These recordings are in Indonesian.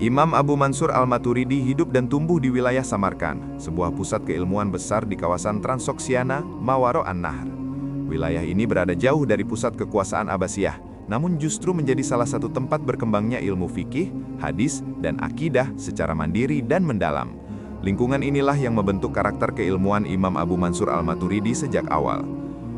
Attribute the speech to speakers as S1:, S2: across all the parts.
S1: Imam Abu Mansur Al-Maturidi hidup dan tumbuh di wilayah Samarkand, sebuah pusat keilmuan besar di kawasan Transoksiana, Mawaro An-Nahr. Wilayah ini berada jauh dari pusat kekuasaan Abbasiyah, namun justru menjadi salah satu tempat berkembangnya ilmu fikih, hadis, dan akidah secara mandiri dan mendalam. Lingkungan inilah yang membentuk karakter keilmuan Imam Abu Mansur Al-Maturidi sejak awal.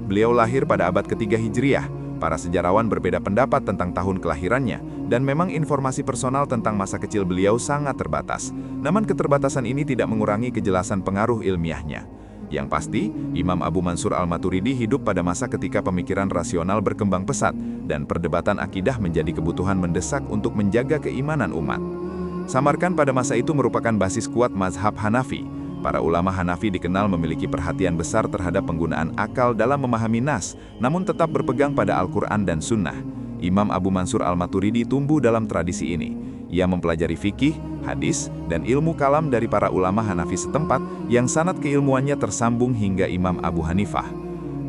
S1: Beliau lahir pada abad ketiga Hijriah. Para sejarawan berbeda pendapat tentang tahun kelahirannya, dan memang informasi personal tentang masa kecil beliau sangat terbatas. Namun keterbatasan ini tidak mengurangi kejelasan pengaruh ilmiahnya. Yang pasti, Imam Abu Mansur Al-Maturidi hidup pada masa ketika pemikiran rasional berkembang pesat, dan perdebatan akidah menjadi kebutuhan mendesak untuk menjaga keimanan umat. Samarkand pada masa itu merupakan basis kuat mazhab Hanafi. Para ulama Hanafi dikenal memiliki perhatian besar terhadap penggunaan akal dalam memahami nas, namun tetap berpegang pada Al-Quran dan Sunnah. Imam Abu Mansur Al-Maturidi tumbuh dalam tradisi ini. Ia mempelajari fikih, hadis, dan ilmu kalam dari para ulama Hanafi setempat yang sanad keilmuannya tersambung hingga Imam Abu Hanifah.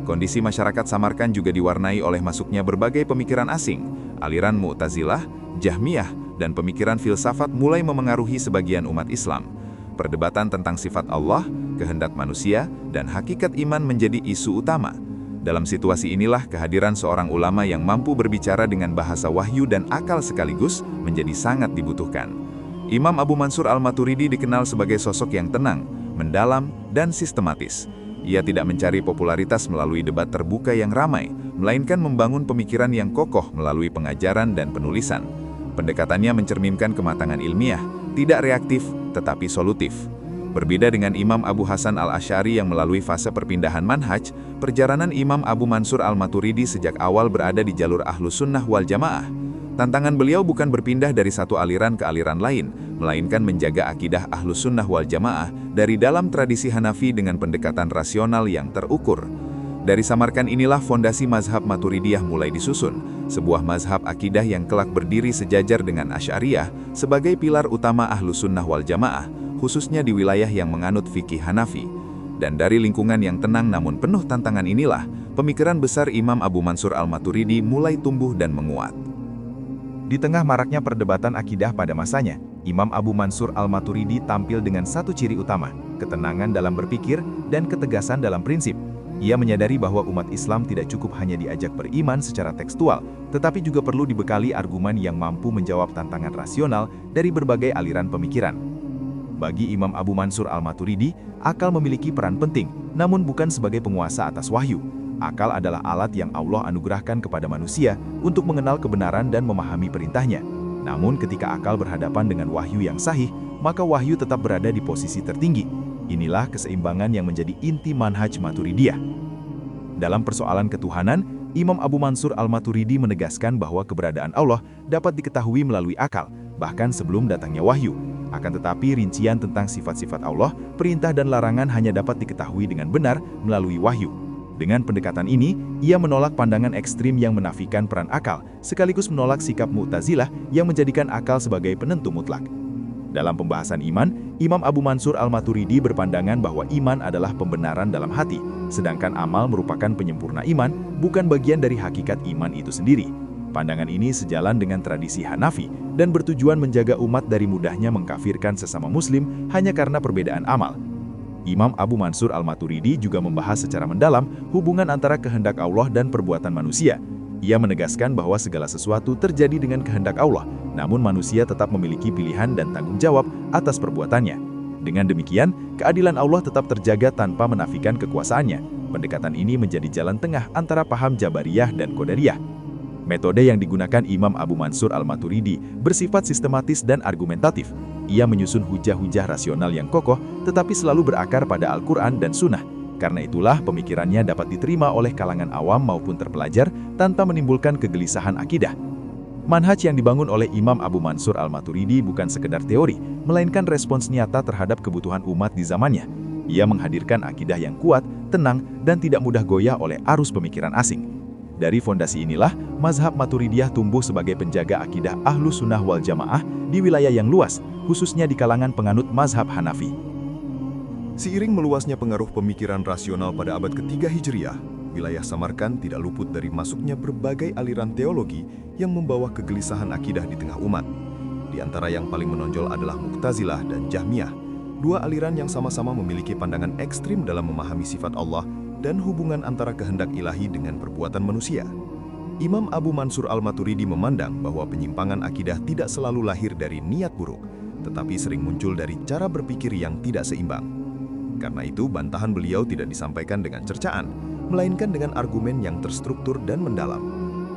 S1: Kondisi masyarakat Samarkand juga diwarnai oleh masuknya berbagai pemikiran asing. Aliran Mu'tazilah, Jahmiyah, dan pemikiran filsafat mulai memengaruhi sebagian umat Islam. Perdebatan tentang sifat Allah, kehendak manusia, dan hakikat iman menjadi isu utama. Dalam situasi inilah kehadiran seorang ulama yang mampu berbicara dengan bahasa wahyu dan akal sekaligus menjadi sangat dibutuhkan. Imam Abu Mansur Al-Maturidi dikenal sebagai sosok yang tenang, mendalam, dan sistematis. Ia tidak mencari popularitas melalui debat terbuka yang ramai, melainkan membangun pemikiran yang kokoh melalui pengajaran dan penulisan. Pendekatannya mencerminkan kematangan ilmiah, tidak reaktif, tetapi solutif. Berbeda dengan Imam Abu Hasan Al-Asy'ari yang melalui fase perpindahan manhaj, perjalanan Imam Abu Mansur Al-Maturidi sejak awal berada di jalur Ahlus Sunnah wal Jamaah. Tantangan beliau bukan berpindah dari satu aliran ke aliran lain, melainkan menjaga akidah Ahlus Sunnah wal Jamaah dari dalam tradisi Hanafi dengan pendekatan rasional yang terukur. Dari Samarkand inilah fondasi mazhab Maturidiyah mulai disusun, sebuah mazhab akidah yang kelak berdiri sejajar dengan Asy'ariyah sebagai pilar utama Ahlus Sunnah wal Jamaah, khususnya di wilayah yang menganut fikih Hanafi. Dan dari lingkungan yang tenang namun penuh tantangan inilah, pemikiran besar Imam Abu Mansur Al-Maturidi mulai tumbuh dan menguat.
S2: Di tengah maraknya perdebatan akidah pada masanya, Imam Abu Mansur Al-Maturidi tampil dengan satu ciri utama, ketenangan dalam berpikir dan ketegasan dalam prinsip. Ia menyadari bahwa umat Islam tidak cukup hanya diajak beriman secara tekstual, tetapi juga perlu dibekali argumen yang mampu menjawab tantangan rasional dari berbagai aliran pemikiran. Bagi Imam Abu Mansur Al-Maturidi, akal memiliki peran penting, namun bukan sebagai penguasa atas wahyu. Akal adalah alat yang Allah anugerahkan kepada manusia untuk mengenal kebenaran dan memahami perintahnya. Namun ketika akal berhadapan dengan wahyu yang sahih, maka wahyu tetap berada di posisi tertinggi. Inilah keseimbangan yang menjadi inti manhaj Maturidiyah. Dalam persoalan ketuhanan, Imam Abu Mansur Al-Maturidi menegaskan bahwa keberadaan Allah dapat diketahui melalui akal, bahkan sebelum datangnya wahyu. Akan tetapi rincian tentang sifat-sifat Allah, perintah dan larangan hanya dapat diketahui dengan benar melalui wahyu. Dengan pendekatan ini, ia menolak pandangan ekstrim yang menafikan peran akal, sekaligus menolak sikap Mu'tazilah yang menjadikan akal sebagai penentu mutlak. Dalam pembahasan iman, Imam Abu Mansur Al-Maturidi berpandangan bahwa iman adalah pembenaran dalam hati, sedangkan amal merupakan penyempurna iman, bukan bagian dari hakikat iman itu sendiri. Pandangan ini sejalan dengan tradisi Hanafi dan bertujuan menjaga umat dari mudahnya mengkafirkan sesama muslim hanya karena perbedaan amal. Imam Abu Mansur Al-Maturidi juga membahas secara mendalam hubungan antara kehendak Allah dan perbuatan manusia. Ia menegaskan bahwa segala sesuatu terjadi dengan kehendak Allah, namun manusia tetap memiliki pilihan dan tanggung jawab atas perbuatannya. Dengan demikian, keadilan Allah tetap terjaga tanpa menafikan kekuasaannya. Pendekatan ini menjadi jalan tengah antara paham Jabariyah dan Qadariyah. Metode yang digunakan Imam Abu Mansur Al-Maturidi bersifat sistematis dan argumentatif. Ia menyusun hujah-hujah rasional yang kokoh, tetapi selalu berakar pada Al-Quran dan Sunnah. Karena itulah pemikirannya dapat diterima oleh kalangan awam maupun terpelajar tanpa menimbulkan kegelisahan akidah. Manhaj yang dibangun oleh Imam Abu Mansur Al-Maturidi bukan sekedar teori, melainkan respons nyata terhadap kebutuhan umat di zamannya. Ia menghadirkan akidah yang kuat, tenang, dan tidak mudah goyah oleh arus pemikiran asing. Dari fondasi inilah, mazhab Maturidiyah tumbuh sebagai penjaga akidah Ahlus Sunnah wal Jamaah di wilayah yang luas, khususnya di kalangan penganut mazhab Hanafi.
S3: Seiring meluasnya pengaruh pemikiran rasional pada abad ketiga Hijriah, wilayah Samarkand tidak luput dari masuknya berbagai aliran teologi yang membawa kegelisahan akidah di tengah umat. Di Di antara yang paling menonjol adalah Mu'tazilah dan Jahmiyah, dua aliran yang sama-sama memiliki pandangan ekstrim dalam memahami sifat Allah dan hubungan antara kehendak ilahi dengan perbuatan manusia. Imam Abu Mansur al-Maturidi memandang bahwa penyimpangan akidah tidak selalu lahir dari niat buruk, tetapi sering muncul dari cara berpikir yang tidak seimbang. Karena itu, bantahan beliau tidak disampaikan dengan cercaan, melainkan dengan argumen yang terstruktur dan mendalam.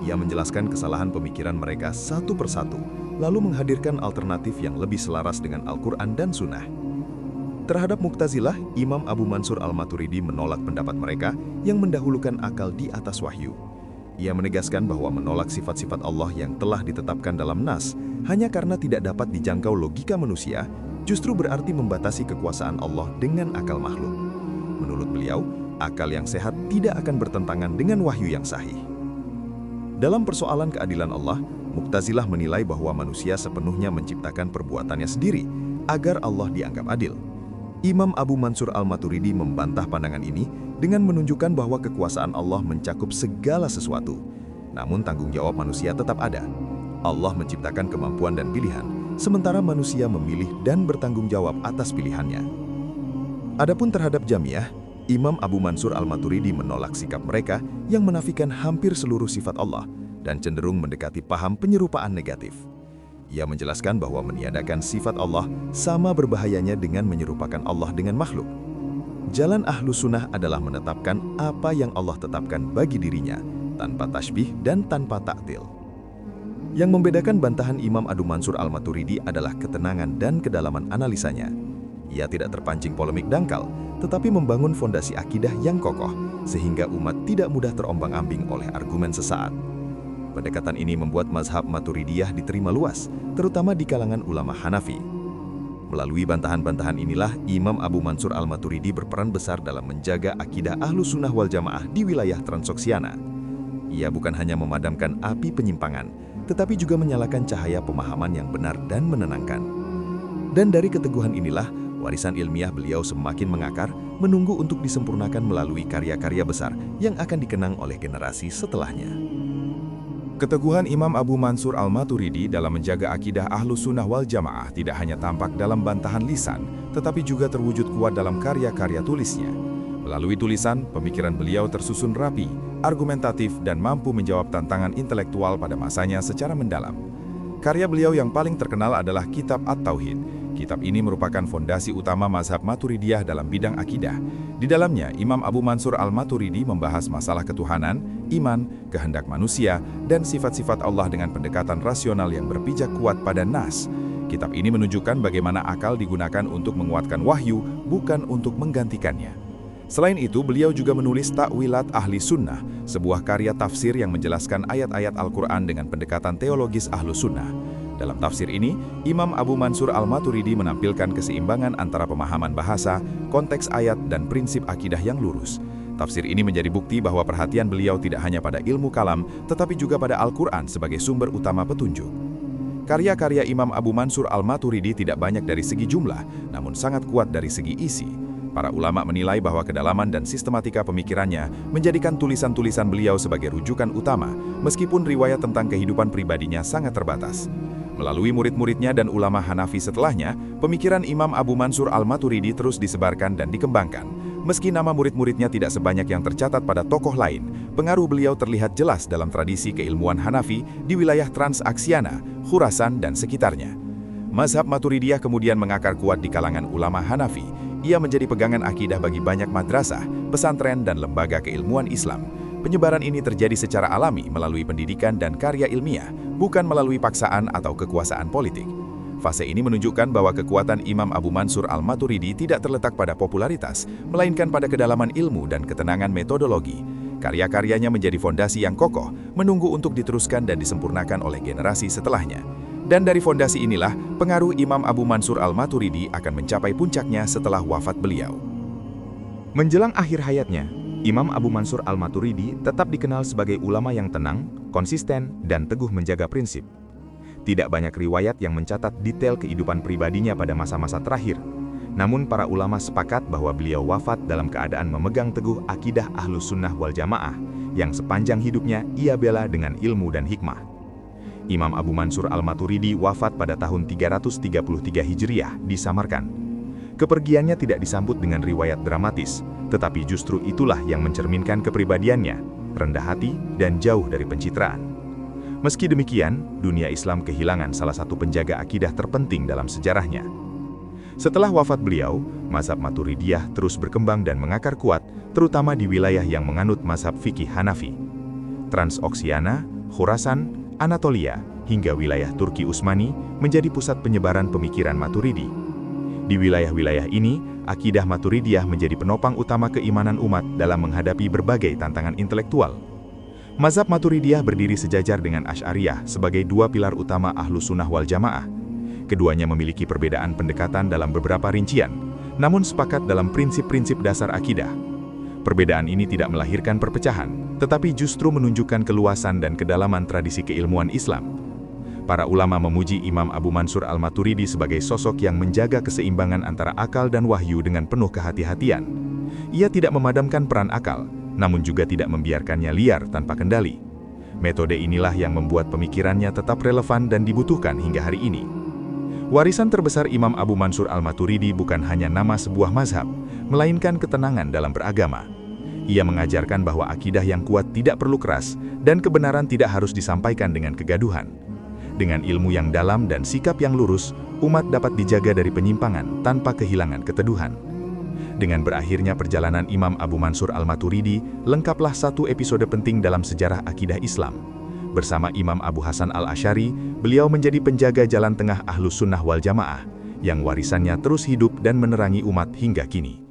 S3: Ia menjelaskan kesalahan pemikiran mereka satu persatu, lalu menghadirkan alternatif yang lebih selaras dengan Al-Quran dan Sunnah. Terhadap Mu'tazilah, Imam Abu Mansur al-Maturidi menolak pendapat mereka yang mendahulukan akal di atas wahyu. Ia menegaskan bahwa menolak sifat-sifat Allah yang telah ditetapkan dalam nas hanya karena tidak dapat dijangkau logika manusia, justru berarti membatasi kekuasaan Allah dengan akal makhluk. Menurut beliau, akal yang sehat tidak akan bertentangan dengan wahyu yang sahih. Dalam persoalan keadilan Allah, Mu'tazilah menilai bahwa manusia sepenuhnya menciptakan perbuatannya sendiri agar Allah dianggap adil. Imam Abu Mansur al-Maturidi membantah pandangan ini dengan menunjukkan bahwa kekuasaan Allah mencakup segala sesuatu. Namun tanggung jawab manusia tetap ada. Allah menciptakan kemampuan dan pilihan, sementara manusia memilih dan bertanggung jawab atas pilihannya. Adapun terhadap Jahmiyah, Imam Abu Mansur al-Maturidi menolak sikap mereka yang menafikan hampir seluruh sifat Allah dan cenderung mendekati paham penyerupaan negatif. Ia menjelaskan bahwa meniadakan sifat Allah sama berbahayanya dengan menyerupakan Allah dengan makhluk. Jalan Ahlus Sunnah adalah menetapkan apa yang Allah tetapkan bagi dirinya, tanpa tasbih dan tanpa ta'til. Yang membedakan bantahan Imam Abu Mansur al-Maturidi adalah ketenangan dan kedalaman analisanya. Ia tidak terpancing polemik dangkal, tetapi membangun fondasi akidah yang kokoh, sehingga umat tidak mudah terombang-ambing oleh argumen sesaat. Pendekatan ini membuat mazhab Maturidiyah diterima luas, terutama di kalangan ulama Hanafi. Melalui bantahan-bantahan inilah, Imam Abu Mansur al-Maturidi berperan besar dalam menjaga akidah Ahlus Sunnah wal Jamaah di wilayah Transoksiana. Ia bukan hanya memadamkan api penyimpangan, tetapi juga menyalakan cahaya pemahaman yang benar dan menenangkan. Dan dari keteguhan inilah, warisan ilmiah beliau semakin mengakar, menunggu untuk disempurnakan melalui karya-karya besar yang akan dikenang oleh generasi setelahnya.
S2: Keteguhan Imam Abu Mansur al-Maturidi dalam menjaga akidah Ahlus Sunnah wal Jamaah tidak hanya tampak dalam bantahan lisan, tetapi juga terwujud kuat dalam karya-karya tulisnya. Melalui tulisan, pemikiran beliau tersusun rapi, argumentatif, dan mampu menjawab tantangan intelektual pada masanya secara mendalam. Karya beliau yang paling terkenal adalah Kitab At-Tauhid. Kitab ini merupakan fondasi utama mazhab Maturidiyah dalam bidang akidah. Di dalamnya, Imam Abu Mansur al-Maturidi membahas masalah ketuhanan, iman, kehendak manusia, dan sifat-sifat Allah dengan pendekatan rasional yang berpijak kuat pada nas. Kitab ini menunjukkan bagaimana akal digunakan untuk menguatkan wahyu, bukan untuk menggantikannya. Selain itu, beliau juga menulis Ta'wilat Ahli Sunnah, sebuah karya tafsir yang menjelaskan ayat-ayat Al-Quran dengan pendekatan teologis Ahlus Sunnah. Dalam tafsir ini, Imam Abu Mansur al-Maturidi menampilkan keseimbangan antara pemahaman bahasa, konteks ayat, dan prinsip akidah yang lurus. Tafsir ini menjadi bukti bahwa perhatian beliau tidak hanya pada ilmu kalam, tetapi juga pada Al-Quran sebagai sumber utama petunjuk. Karya-karya Imam Abu Mansur al-Maturidi tidak banyak dari segi jumlah, namun sangat kuat dari segi isi. Para ulama menilai bahwa kedalaman dan sistematika pemikirannya menjadikan tulisan-tulisan beliau sebagai rujukan utama, meskipun riwayat tentang kehidupan pribadinya sangat terbatas. Melalui murid-muridnya dan ulama Hanafi setelahnya, pemikiran Imam Abu Mansur al-Maturidi terus disebarkan dan dikembangkan. Meski nama murid-muridnya tidak sebanyak yang tercatat pada tokoh lain, pengaruh beliau terlihat jelas dalam tradisi keilmuan Hanafi di wilayah Transaksiana, Khurasan, dan sekitarnya. Mazhab Maturidiyah kemudian mengakar kuat di kalangan ulama Hanafi. Ia menjadi pegangan akidah bagi banyak madrasah, pesantren, dan lembaga keilmuan Islam. Penyebaran ini terjadi secara alami melalui pendidikan dan karya ilmiah, bukan melalui paksaan atau kekuasaan politik. Fase ini menunjukkan bahwa kekuatan Imam Abu Mansur al-Maturidi tidak terletak pada popularitas, melainkan pada kedalaman ilmu dan ketenangan metodologi. Karya-karyanya menjadi fondasi yang kokoh, menunggu untuk diteruskan dan disempurnakan oleh generasi setelahnya. Dan dari fondasi inilah, pengaruh Imam Abu Mansur al-Maturidi akan mencapai puncaknya setelah wafat beliau.
S4: Menjelang akhir hayatnya, Imam Abu Mansur al-Maturidi tetap dikenal sebagai ulama yang tenang, konsisten, dan teguh menjaga prinsip. Tidak banyak riwayat yang mencatat detail kehidupan pribadinya pada masa-masa terakhir. Namun para ulama sepakat bahwa beliau wafat dalam keadaan memegang teguh akidah Ahlus Sunnah wal Jamaah, yang sepanjang hidupnya ia bela dengan ilmu dan hikmah. Imam Abu Mansur al-Maturidi wafat pada tahun 333 Hijriah di Samarkand. Kepergiannya tidak disambut dengan riwayat dramatis, tetapi justru itulah yang mencerminkan kepribadiannya, rendah hati dan jauh dari pencitraan. Meski demikian, dunia Islam kehilangan salah satu penjaga akidah terpenting dalam sejarahnya. Setelah wafat beliau, mazhab Maturidiyah terus berkembang dan mengakar kuat, terutama di wilayah yang menganut mazhab fikih Hanafi. Transoksiana, Khurasan, Anatolia, hingga wilayah Turki Utsmani menjadi pusat penyebaran pemikiran Maturidi. Di wilayah-wilayah ini, akidah Maturidiyah menjadi penopang utama keimanan umat dalam menghadapi berbagai tantangan intelektual. Mazhab Maturidiyah berdiri sejajar dengan Asy'ariyah sebagai dua pilar utama Ahlus Sunnah wal Jamaah. Keduanya memiliki perbedaan pendekatan dalam beberapa rincian, namun sepakat dalam prinsip-prinsip dasar akidah. Perbedaan ini tidak melahirkan perpecahan, tetapi justru menunjukkan keluasan dan kedalaman tradisi keilmuan Islam. Para ulama memuji Imam Abu Mansur al-Maturidi sebagai sosok yang menjaga keseimbangan antara akal dan wahyu dengan penuh kehati-hatian. Ia tidak memadamkan peran akal, namun juga tidak membiarkannya liar tanpa kendali. Metode inilah yang membuat pemikirannya tetap relevan dan dibutuhkan hingga hari ini. Warisan terbesar Imam Abu Mansur al-Maturidi bukan hanya nama sebuah mazhab, melainkan ketenangan dalam beragama. Ia mengajarkan bahwa akidah yang kuat tidak perlu keras, dan kebenaran tidak harus disampaikan dengan kegaduhan. Dengan ilmu yang dalam dan sikap yang lurus, umat dapat dijaga dari penyimpangan tanpa kehilangan keteduhan. Dengan berakhirnya perjalanan Imam Abu Mansur al-Maturidi, lengkaplah satu episode penting dalam sejarah akidah Islam. Bersama Imam Abu Hasan al-Asy'ari, beliau menjadi penjaga jalan tengah Ahlus Sunnah wal Jamaah, yang warisannya terus hidup dan menerangi umat hingga kini.